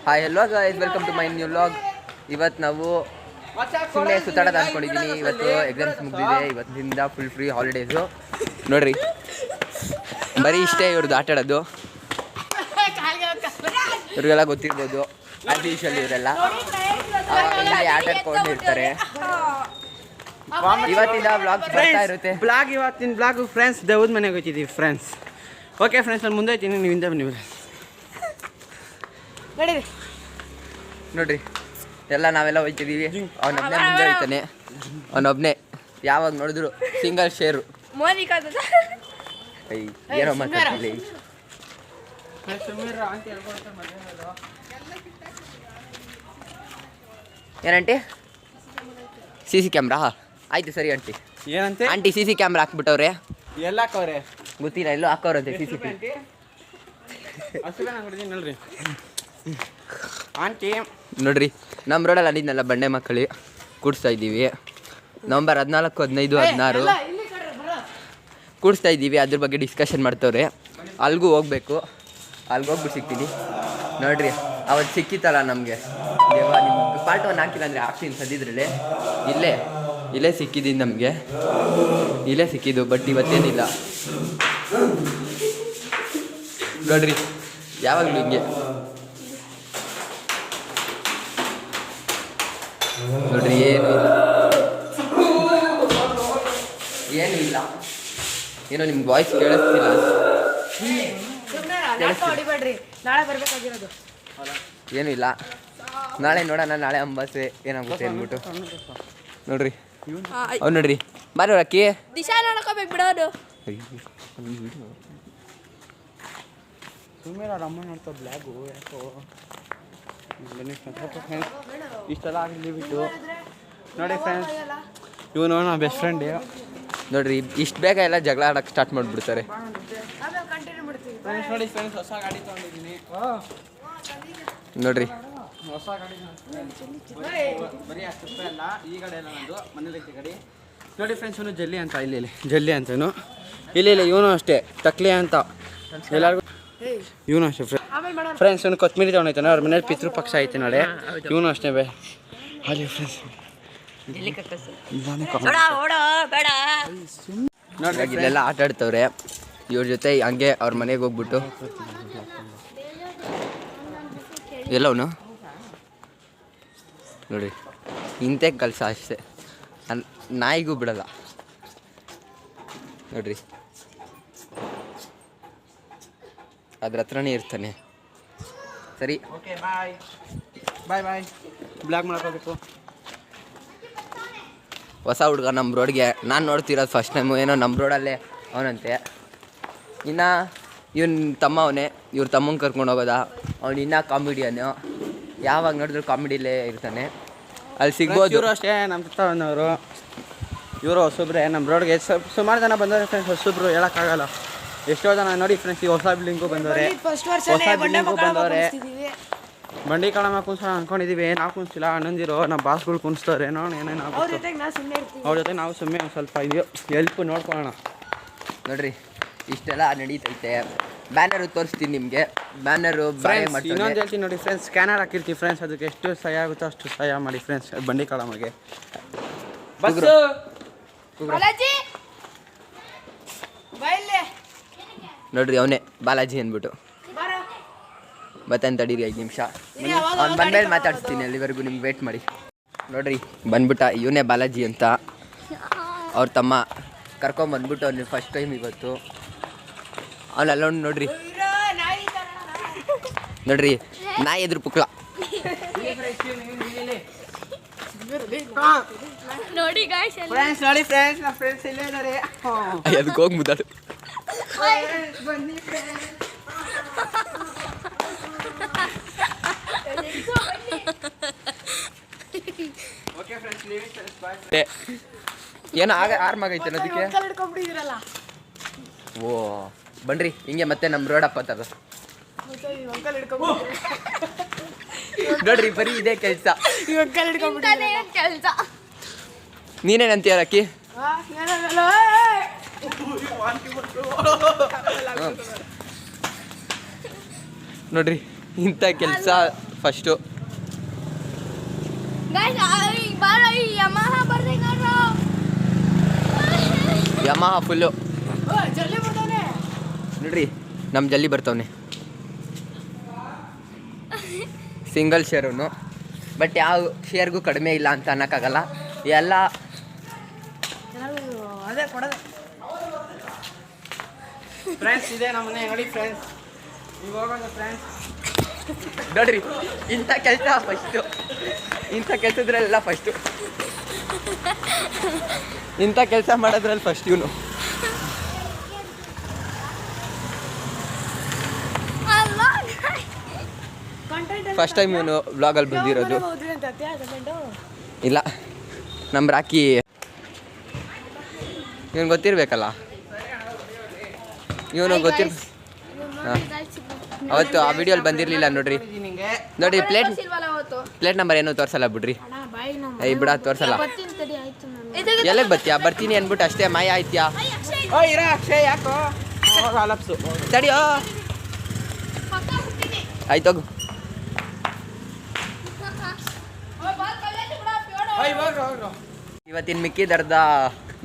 Hi hello guys, welcome to my new vlog. ಇವತ್ತು ನಾವು ಸುಮ್ಮನೆ ಸುತ್ತಾಡೋದು ಅಂದ್ಕೊಂಡಿದ್ದೀನಿ. ಇವತ್ತು ಎಕ್ಸಾಮ್ಸ್ ಮುಗಿದಿದೆ, ಇವತ್ತಿನಿಂದ ಫುಲ್ ಫ್ರೀ ಹಾಲಿಡೇಸು. ನೋಡ್ರಿ, ಬರೀ ಇಷ್ಟೇ ಇವ್ರದ್ದು ಆಟ ಆಡೋದು. ಇವ್ರಿಗೆಲ್ಲ ಗೊತ್ತಿರ್ಬೋದು, ಆಸ್ ಯೂಶುವಲ್ ಇವರೆಲ್ಲ ಆಟ ಆಡ್ಕೊಂಡಿರ್ತಾರೆ. ಇವತ್ತಿನ ವ್ಲಾಗ್ ಬರ್ತಾ ಇರುತ್ತೆ. ಇವತ್ತಿನ ಬ್ಲಾಗು ಫ್ರೆಂಡ್ಸ್ ದೇವ್ದ ಮನೆಗೆ ಹೋಗ್ತಿದ್ದೀವಿ ಫ್ರೆಂಡ್ಸ್. ಓಕೆ ಫ್ರೆಂಡ್ಸ್, ನಾನು ಮುಂದೆ ಹೋಗ್ತೀನಿ, ನೀವು ಹಿಂದೆ ಬನ್ನಿ. ನೋಡ್ರಿ, ಎಲ್ಲ ನಾವೆಲ್ಲ ಹೋಗ್ತಿದ್ದೀವಿ. ಅವನೊಬ್ಬನೇ ಮುಂದೆ ಹೋಗ್ತಾನೆ. ಅವನೊಬ್ಬನೇ ಯಾವಾಗ ನೋಡಿದ್ರು ಸಿಂಗಲ್ ಶೇರು. ಏನೋ ಮಾತಾಡ್ತಿಲ್ಲ. ಏನಂಟಿ? ಸಿ ಕ್ಯಾಮ್ರಾ ಆಯ್ತು, ಸರಿ ಆಂಟಿ. ಏನಂತೆ ಆಂಟಿ? C camera ಹಾಕ್ಬಿಟ್ಟವ್ರೆ. ಎಲ್ಲ ಹಾಕವ್ರೆ ಗೊತ್ತಿಲ್ಲ, ಎಲ್ಲೋ ಹಾಕೋರಂತೆ ಸಿ ನೋಡ್ರಿ ಆಂಟಿ. ನೋಡ್ರಿ, ನಮ್ಮ ರೋಡಲ್ಲಿ ಅಂದಿದ್ನೆಲ್ಲ ಬಂಡೆ ಮಕ್ಕಳು ಕೂಡಿಸ್ತಾ ಇದ್ದೀವಿ. ನವಂಬರ್ 14, 15, 16 ಕೂಡಿಸ್ತಾ ಇದ್ದೀವಿ. ಅದ್ರ ಬಗ್ಗೆ ಡಿಸ್ಕಷನ್ ಮಾಡ್ತವ್ರೆ. ಅಲ್ಲಿಗೂ ಹೋಗ್ಬೇಕು, ಅಲ್ಲಿಗೆ ಹೋಗ್ಬಿಟ್ಟು ಸಿಗ್ತೀನಿ. ನೋಡ್ರಿ, ಅವತ್ತು ಸಿಕ್ಕಿತ್ತಲ್ಲ ನಮಗೆ. ನಿಮ್ಗೆ ಪಾರ್ಟ್ 1 ಹಾಕಿಲ್ಲ ಅಂದರೆ ಹಾಕ್ತೀನಿ ಸದ್ದಿದ್ರಲ್ಲಿ. ಇಲ್ಲೇ ಸಿಕ್ಕಿದ್ದೀನಿ ನಮಗೆ, ಇಲ್ಲೇ ಸಿಕ್ಕಿದ್ದು. ಬಟ್ ಇವತ್ತೇನಿಲ್ಲ ನೋಡ್ರಿ, ಯಾವಾಗಲೂ ಹಿಂಗೆ. ನೋಡ್ರಿ, ಏನು ಇಲ್ಲ. ಏನೋ ನಿಮ್ಗೆ ವಾಯ್ಸ್ ಕೇಳಿಸ್ತಿಲ್ಲ. ಏನೂ ಇಲ್ಲ, ನಾಳೆ ನೋಡೋಣ. ನಾಳೆ ಅಂಬಾಸೆ ಏನಾಗುತ್ತೆ ಅಂದ್ಬಿಟ್ಟು. ನೋಡ್ರಿ, ಅವ್ನು ನೋಡ್ರಿ, ಬಾರಿ ಅಕ್ಕಿ ದಿಶಾ ನೋಡ್ಕೋಬೇಕು ಬಿಡೋದು. ಸುಮ್ಮನೆ ಅಮ್ಮ ನೋಡ್ತಾ ಬ್ಲಾಗು ಯಾಕೋ ಇಷ್ಟೆಲ್ಲ ಆಗಲಿ ಬಿಟ್ಟು. ನೋಡಿ ಫ್ರೆಂಡ್ಸ್, ಇವನು ನಮ್ಮ ಬೆಸ್ಟ್ ಫ್ರೆಂಡ್. ನೋಡ್ರಿ, ಇಷ್ಟು ಬೇಗ ಎಲ್ಲ ಜಗಳ ಆಡಕ್ಕೆ ಸ್ಟಾರ್ಟ್ ಮಾಡಿಬಿಡ್ತಾರೆ. ನೋಡಿ ಫ್ರೆಂಡ್ಸ್, ಹೊಸ ಗಾಡಿ ತೊಗೊಂಡಿದ್ದೀನಿ. ನೋಡ್ರಿ, ಹೊಸ ಗಾಡಿ ಬರೀ 10 ರೂಪಾಯಿ ಅಲ್ಲ, ಈ ಗಾಡಿ ಎಲ್ಲ ನಂದು, ಮನೇಲೈತೆ ಗಾಡಿ. ನೋಡಿ ಫ್ರೆಂಡ್ಸ್, ಇವನು ಜಲ್ಲಿ ಅಂತ, ಇಲ್ಲಿ ಜಲ್ಲಿ ಅಂತನು. ಇಲ್ಲ ಇವನು ಅಷ್ಟೇ ಟಕ್ಲಿ ಅಂತ. ಎಲ್ಲರಿಗೂ ಇವನು ಅಷ್ಟೇ ಫ್ರೆಂಡ್ಸ್. ಇವನು ಕೊತ್ತಂಬರಿ ತೊಗೊಂಡೈತಾನೆ, ಅವ್ರ ಮನೇಲಿ ಪಿತೃ ಪಕ್ಷ ಐತೆ ನೋಡಿ. ಇವನು ಅಷ್ಟೇ ಅಲ್ಲಿ ಫ್ರೆಂಡ್ಸ್. ನೋಡ್ರಿ, ಇಲ್ಲೆಲ್ಲ ಆಟ ಆಡ್ತವ್ರೆ ಇವ್ರ ಜೊತೆ. ಹಂಗೆ ಅವ್ರ ಮನೆಗೆ ಹೋಗ್ಬಿಟ್ಟು ಎಲ್ಲವನು ನೋಡ್ರಿ, ಇಂತೆ ಕೆಲಸ ಅಷ್ಟೇ, ನಾಯಿಗೂ ಬಿಡಲ್ಲ. ನೋಡ್ರಿ, ಅದ್ರ ಹತ್ರನೇ ಇರ್ತಾನೆ. ಸರಿ, ಓಕೆ, ಬಾಯ್. ಬ್ಲಾಗ್ ಮಾಡ್ಕೋಬೇಕು. ಹೊಸ ಹುಡುಗ ನಮ್ಮ ರೋಡ್ಗೆ. ನಾನು ನೋಡ್ತಿರೋದು ಫಸ್ಟ್ ಟೈಮು. ಏನೋ ನಮ್ಮ ರೋಡಲ್ಲೇ ಅವನಂತೆ. ಇನ್ನು ಇವನ ತಮ್ಮ ಅವನೇ. ಇವ್ರ ತಮ್ಮಂಗೆ ಕರ್ಕೊಂಡು ಹೋಗೋದ. ಅವ್ನು ಇನ್ನೂ ಕಾಮಿಡಿಯನು, ಯಾವಾಗ ನೋಡಿದ್ರು ಕಾಮಿಡಿಲೇ ಇರ್ತಾನೆ. ಅಲ್ಲಿ ಸಿಗ್ಬೋದು. ಇವರು ಅಷ್ಟೇ ನಮ್ಮ ತತ್ತವನವರು. ಇವರು ಹೊಸಬ್ರೆ ನಮ್ಮ ರೋಡ್ಗೆ. ಸುಮಾರು ಜನ ಬಂದವ್ರೆ ಫ್ರೆಂಡ್ಸ್, ಹೊಸಬ್ರು ಹೇಳೋಕ್ಕಾಗಲ್ಲ. ಎಷ್ಟೋ ಜನ ನೋಡಿ ಫ್ರೆಂಡ್ಸ್, ಈ ಹೊಸ ಬಿಲ್ಡಿಂಗು ಬಂದವ್ರೆ. ಬಂಡಿ ಕಳಮ ಕುಣಿಸೋಣ ಅಂದ್ಕೊಂಡಿದ್ದೀವಿ. ನಾವು ಕುಣಿಸ್ತಿಲ್ಲ, ಅಣ್ಣಂದಿರೋ ನಮ್ಮ ಬಾಸ್ಗಳು ಕುಣಿಸ್ತವ್ರೆ. ನೋಡಿ ಏನೇನು ಅವ್ರ ಜೊತೆ ನಾವು ಸುಮ್ಮನೆ ಒಂದು ಸ್ವಲ್ಪ ಇದೆಯೋ ಹೆಲ್ಪ್ ನೋಡ್ಕೊಳ್ಳೋಣ. ನೋಡ್ರಿ, ಇಷ್ಟೆಲ್ಲ ನಡೀತೈತೆ. ಬ್ಯಾನರು ತೋರಿಸ್ತೀನಿ ನಿಮಗೆ. ಬ್ಯಾನರು ಇನ್ನೊಂದು ಹೇಳ್ತೀನಿ ನೋಡಿ ಫ್ರೆಂಡ್ಸ್, ಸ್ಕ್ಯಾನರ್ ಹಾಕಿರ್ತೀವಿ ಫ್ರೆಂಡ್ಸ್. ಅದಕ್ಕೆ ಎಷ್ಟು ಸಹಾಯ ಆಗುತ್ತೋ ಅಷ್ಟು ಸಹಾಯ ಮಾಡಿ ಫ್ರೆಂಡ್ಸ್. ಬಂಡಿ ಕಳಮಗೆ ನೋಡ್ರಿ, ಅವನೇ ಬಾಲಾಜಿ ಅಂದ್ಬಿಟ್ಟು. ಬತ್ತಾನೆ, ತಡೀರಿ 5 ನಿಮಿಷ. ಅವ್ನು ಬಂದ್ಮೇಲೆ ಮಾತಾಡ್ಸ್ತೀನಿ. ಅಲ್ಲಿವರೆಗೂ ನಿಮ್ಗೆ ವೇಟ್ ಮಾಡಿ. ನೋಡ್ರಿ, ಬಂದ್ಬಿಟ್ಟ. ಇವನೇ ಬಾಲಾಜಿ ಅಂತ. ಅವ್ರ ತಮ್ಮ ಕರ್ಕೊಂಬಂದ್ಬಿಟ್ಟು ಅವ್ನು ಫಸ್ಟ್ ಟೈಮ್ ಇವತ್ತು. ಅವನಲ್ಲೊಂದು ನೋಡ್ರಿ, ನಾಯಿ ಎದುರು ಪುಕ್ಲ. ನೋಡಿ ಅದಕ್ಕೆ ಹೋಗಿ ಮುದ್ದಾಡು. ಏನೋ ಆರ್ಮಾಗೈತೆ ಅದಕ್ಕೆ. ಓ ಬನ್ರಿ, ಹಿಂಗೆ ಮತ್ತೆ ನಮ್ಮ ರೋಡಪ್ಪ ತಗ. ನೋಡ್ರಿ, ಬರೀ ಇದೇ ಕೆಲಸ. ನೀನೇನಂತೀಯ ಅಕ್ಕಿ? ನೋಡ್ರಿ, ಇಂಥ ಕೆಲಸ ಫಸ್ಟು. ಯಮಹ ಫುಲ್ಲು ನೋಡ್ರಿ, ನಮ್ಮ ಜಲ್ಲಿ ಬರ್ತವನೆ ಸಿಂಗಲ್ ಶೇರೂನು. ಬಟ್ ಯಾವ ಶೇರ್ಗೂ ಕಡಿಮೆ ಇಲ್ಲ ಅಂತ ಅನ್ನೋಕ್ಕಾಗಲ್ಲ. ಎಲ್ಲ ಅದೇ ಕೊಡೋದು ಫ್ರೆಂಡ್ಸ್. ಇದೆ ನಮ್ಮನೆ ನೋಡಿ ಫ್ರೆಂಡ್ಸ್, ಈಗ ಹೋಗೋಣ ಫ್ರೆಂಡ್ಸ್. ನೋಡ್ರಿ, ಇಂಥ ಕೆಲಸ ಫಸ್ಟು, ಇಂಥ ಕೆಲಸದ್ರೆಲ್ಲ ಫಸ್ಟು, ಇಂಥ ಕೆಲಸ ಮಾಡೋದ್ರಲ್ಲಿ ಫಸ್ಟ್ ಇವನು. ಫಸ್ಟ್ ಟೈಮ್ ಇವನು ವ್ಲಾಗಲ್ಲಿ ಬಂದಿರೋದು. ಇಲ್ಲ, ನಮ್ಮ ರಾಕಿ ಇವನು ಗೊತ್ತಿರ್ಬೇಕಲ್ಲ, ಇವನು ಹಾಂ, ಅವತ್ತು ಆ ವಿಡಿಯೋಲಿ ಬಂದಿರಲಿಲ್ಲ ನೋಡ್ರಿ. ನೋಡಿ ಪ್ಲೇಟ್ ನಂಬರ್ ಏನೂ ತೋರಿಸಲ್ಲ ಬಿಡ್ರಿ. ಬಿಡ ತೋರಿಸಲ್ಲ. ಎಲ್ಲಿಗೆ ಬರ್ತೀಯಾ? ಬರ್ತೀನಿ ಅಂದ್ಬಿಟ್ಟು ಅಷ್ಟೇ ಮಾಯ ಆಯ್ತ್ಯಾ? ಇರೋ ಅಕ್ಷಯ್ ಯಾಕೋ ಆಲಪ್ಸು ತಡಿಯೋ. ಆಯ್ತೋಗು. ಇವತ್ತಿನ ಮಿಕ್ಕಿದರ್ಧ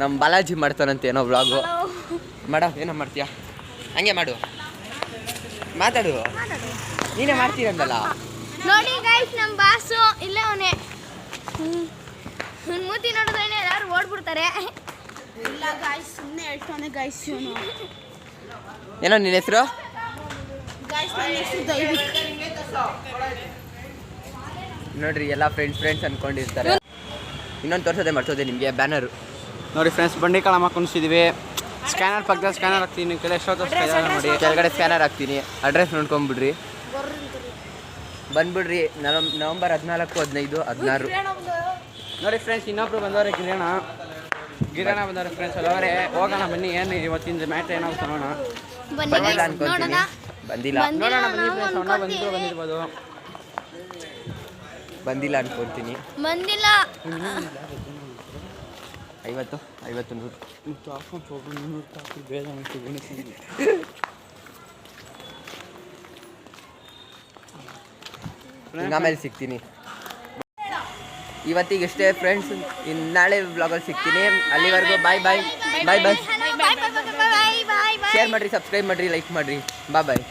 ನಮ್ಮ ಬಾಲಾಜಿ ಮಾಡ್ತಾನಂತೆ ಏನೋ ವ್ಲಾಗು. ಮಾಡೋ, ಏನೋ ಮಾಡ್ತೀಯಾ? ಹಂಗೆ ಮಾಡು, ಮಾತಾಡು. ನೀನೇ ಮಾಡ್ತೀರಂದಲ್ಲ. ನೋಡಿ ಗೈಸ್, ನಮ್ಮ ಬಾಸು ಇಲ್ಲೇ ಅವನೇ. ಮೂತಿ ನೋಡಿದ್ರೆ ಎಲ್ಲರೂ ಓಡ್ಬಿಡ್ತಾರೆ. ಇಲ್ಲ ಗೈಸ್, ಸುಮ್ಮನೆ ಹೇಳ್ತಾನೆ ಗೈಸ್ ಇವನು. ಏನೋ ನಿನ್ನ ಹೆಸರು? ಗೈಸ್ ನನ್ನ ಹೆಸರು ದೈವಿಕ್. ನೋಡ್ರಿ, ಎಲ್ಲ ಫ್ರೆಂಡ್ಸ್ ಅನ್ಕೊಂಡಿರ್ತಾರೆ. ಇನ್ನೊಂದು ತೋರಿಸೋದೆ ಮರ್ತೋದೆ ನಿಮಗೆ ಬ್ಯಾನರು. ನೋಡಿ ಫ್ರೆಂಡ್ಸ್, ಬಂಡಿ ಕಾಳ ಕುಣಿಸಿದೀವಿ. ಸ್ಕ್ಯಾನರ್ ಪಕ್ಕದಲ್ಲಿ ಸ್ಕ್ಯಾನರ್ ಹಾಕ್ತೀನಿ. ಎಷ್ಟೊತ್ತು ನೋಡಿ, ಕೆಳಗಡೆ ಸ್ಕ್ಯಾನರ್ ಹಾಕ್ತೀನಿ. ಅಡ್ರೆಸ್ ನೋಡ್ಕೊಂಬಿಡ್ರಿ, ಬಂದ್ಬಿಡ್ರಿ. ನವಂಬರ್ 14, 15, 16. ನೋಡಿ ಫ್ರೆಂಡ್ಸ್, ಇನ್ನೊಬ್ರು ಬಂದವ್ರೆ, ಗಿರಣ ಬಂದವ್ರೆ ಫ್ರೆಂಡ್ಸ್. ಅವರೇ ಹೋಗೋಣ ಬನ್ನಿ. ಏನು ಇವತ್ತಿನ ಮ್ಯಾಟ್ರ್ ಏನಾಗುತ್ತೆ ನೋಡೋಣ. ಬಂದಿಲ್ಲ ಅನ್ಕೊಂತೀನಿ. ಬಂದಿಲ್ಲ ನೋಡೋಣ ಬನ್ನಿ ಫ್ರೆಂಡ್ಸ್. ಅಣ್ಣ ಬಂದಿರ್ಬೋದು. ಬಂದಿಲ್ಲ ಅನ್ಕೊಂತೀನಿ. ಬಂದಿಲ್ಲ. 50, 100. ಆಮೇಲೆ ಸಿಗ್ತೀನಿ. ಇವತ್ತಿಗೆ ಫ್ರೆಂಡ್ಸ್. ಇನ್ನು ನಾಳೆ ವ್ಲಾಗಲ್ಲಿ ಸಿಗ್ತೀನಿ. ಅಲ್ಲಿವರೆಗೂ ಬಾಯ್ ಬಾಯ್ ಬಾಯ್ ಬಾಯ್. ಶೇರ್ ಮಾಡಿರಿ, ಸಬ್ಸ್ಕ್ರೈಬ್ ಮಾಡಿರಿ, ಲೈಕ್ ಮಾಡಿರಿ. ಬಾಯ್ ಬಾಯ್.